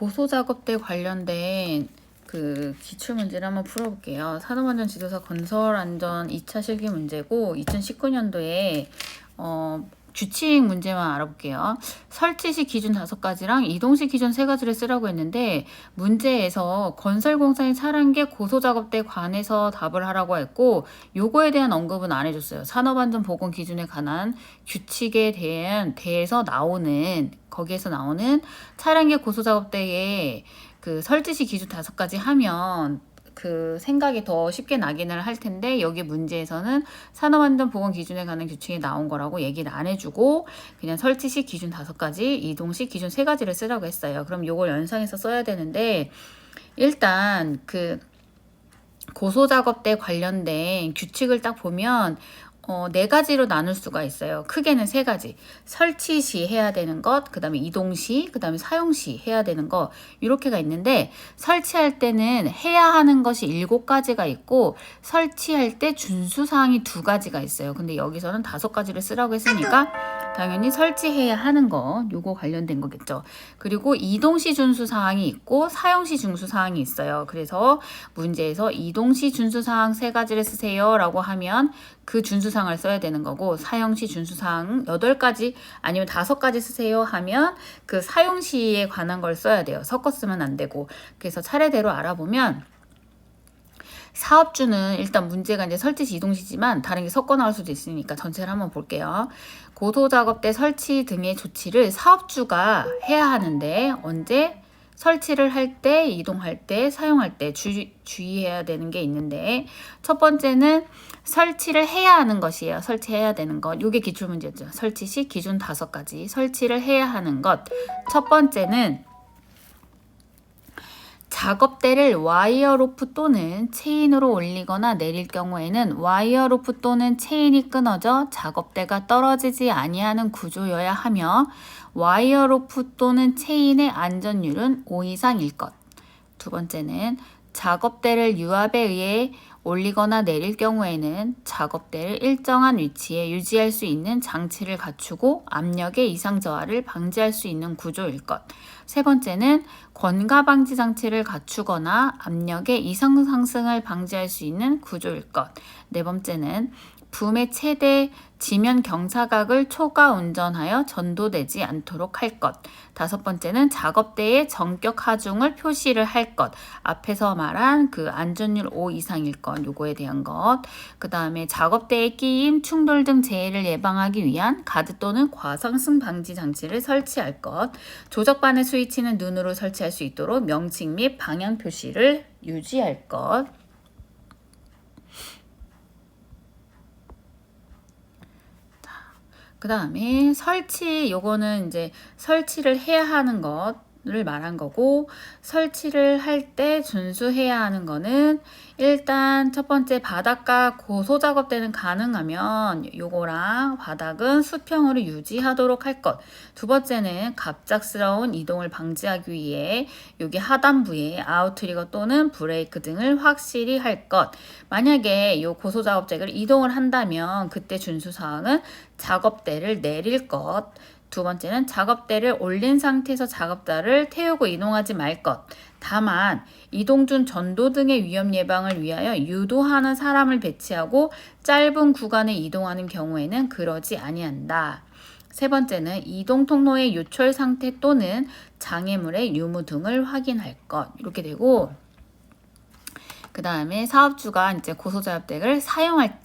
고소작업대 관련된 그 기출문제를 한번 풀어볼게요. 산업안전지도사 건설안전 2차 실기 문제고 2019년도에 규칙 문제만 알아볼게요. 설치 시 기준 5가지랑 이동 시 기준 3가지를 쓰라고 했는데 문제에서 건설공사인 차량계 고소작업대에 관해서 답을 하라고 했고 요거에 대한 언급은 안 해줬어요. 산업안전보건 기준에 관한 규칙에 대해서 나오는 거기에서 나오는 차량계 고소작업대에 그 설치 시 기준 5가지 하면 그 생각이 더 쉽게 나기는 할 텐데 여기 문제에서는 산업안전보건 기준에 관한 규칙이 나온 거라고 얘기를 안 해주고 그냥 설치 시 기준 5가지, 이동 시 기준 3가지를 쓰라고 했어요. 그럼 요걸 연상해서 써야 되는데 일단 그 고소작업대 관련된 규칙을 딱 보면 4가지로 나눌 수가 있어요. 크게는 3가지. 설치 시 해야 되는 것, 그 다음에 이동 시, 그 다음에 사용 시 해야 되는 것, 이렇게가 있는데 설치할 때는 해야 하는 것이 7가지가 있고 설치할 때 준수사항이 2가지가 있어요. 근데 여기서는 5가지를 쓰라고 했으니까 당연히 설치해야 하는 거, 요거 관련된 거겠죠. 그리고 이동 시 준수사항이 있고 사용 시 준수사항이 있어요. 그래서 문제에서 이동 시 준수사항 3가지를 쓰세요 라고 하면 그 준수사항을 써야 되는 거고 사용 시 준수사항 8가지 아니면 5가지 쓰세요 하면 그 사용 시에 관한 걸 써야 돼요. 섞어 쓰면 안 되고. 그래서 차례대로 알아보면 사업주는 일단 문제가 이제 설치 시 이동 시지만 다른 게 섞어 나올 수도 있으니까 전체를 한번 볼게요. 고소작업대 설치 등의 조치를 사업주가 해야 하는데 언제? 설치를 할 때, 이동할 때, 사용할 때 주의해야 되는 게 있는데 첫 번째는 설치를 해야 하는 것이에요. 설치해야 되는 것. 이게 기출문제죠. 설치 시 기준 5가지. 설치를 해야 하는 것. 첫 번째는 작업대를 와이어로프 또는 체인으로 올리거나 내릴 경우에는 와이어로프 또는 체인이 끊어져 작업대가 떨어지지 아니하는 구조여야 하며 와이어로프 또는 체인의 안전율은 5 이상일 것. 두 번째는 작업대를 유압에 의해 올리거나 내릴 경우에는 작업대를 일정한 위치에 유지할 수 있는 장치를 갖추고 압력의 이상 저하를 방지할 수 있는 구조일 것. 세 번째는 권가 방지 장치를 갖추거나 압력의 이상 상승을 방지할 수 있는 구조일 것. 네 번째는 붐의 최대 지면 경사각을 초과 운전하여 전도되지 않도록 할 것. 다섯 번째는 작업대의 전격 하중을 표시를 할 것. 앞에서 말한 그 안전율 5 이상일 것. 요거에 대한 것. 그 다음에 작업대의 끼임, 충돌 등 재해를 예방하기 위한 가드 또는 과상승 방지 장치를 설치할 것. 조적반의 스위치는 눈으로 설치할 수 있도록 명칭 및 방향 표시를 유지할 것. 그 다음에 설치, 요거는 이제 설치를 해야 하는 것을 말한 거고 설치를 할 때 준수해야 하는 거는 일단 첫 번째 바닥과 고소작업대는 가능하면 요거랑 바닥은 수평으로 유지하도록 할 것. 두 번째는 갑작스러운 이동을 방지하기 위해 여기 하단부에 아웃트리거 또는 브레이크 등을 확실히 할 것. 만약에 요 고소작업대를 이동을 한다면 그때 준수사항은 작업대를 내릴 것. 두 번째는 작업대를 올린 상태에서 작업자를 태우고 이동하지 말 것. 다만 이동 중 전도 등의 위험 예방을 위하여 유도하는 사람을 배치하고 짧은 구간을 이동하는 경우에는 그러지 아니한다. 세 번째는 이동 통로의 요철 상태 또는 장애물의 유무 등을 확인할 것. 이렇게 되고 그 다음에 사업주가 이제 고소작업대를 사용할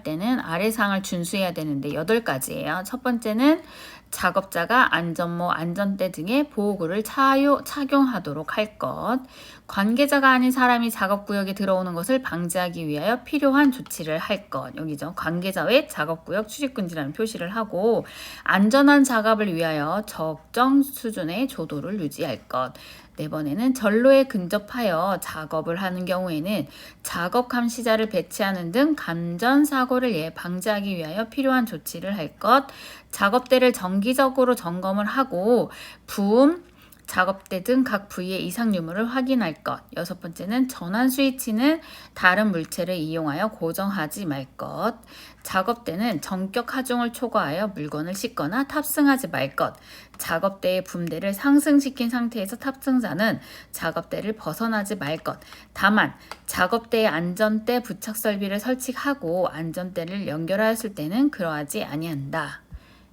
때는 아래사항을 준수해야 되는데 8가지예요. 첫 번째는 작업자가 안전모, 안전대 등의 보호구를 착용하도록 할 것. 관계자가 아닌 사람이 작업구역에 들어오는 것을 방지하기 위하여 필요한 조치를 할 것. 여기죠. 관계자 외 작업구역 출입금지라는 표시를 하고 안전한 작업을 위하여 적정 수준의 조도를 유지할 것. 네 번에는 전로에 근접하여 작업을 하는 경우에는 작업 감시자를 배치하는 등 감전사고를 방지하기 위하여 필요한 조치를 할 것. 작업대를 정기적으로 점검을 하고 붐, 작업대 등 각 부위의 이상 유무를 확인할 것. 6번째는 전환 스위치는 다른 물체를 이용하여 고정하지 말 것. 작업대는 전격 하중을 초과하여 물건을 싣거나 탑승하지 말 것. 작업대의 붐대를 상승시킨 상태에서 탑승자는 작업대를 벗어나지 말 것. 다만 작업대에 안전대 부착 설비를 설치하고 안전대를 연결하였을 때는 그러하지 아니한다.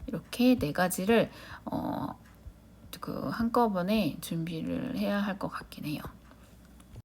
이렇게 4가지를 한꺼번에 준비를 해야 할 것 같긴 해요.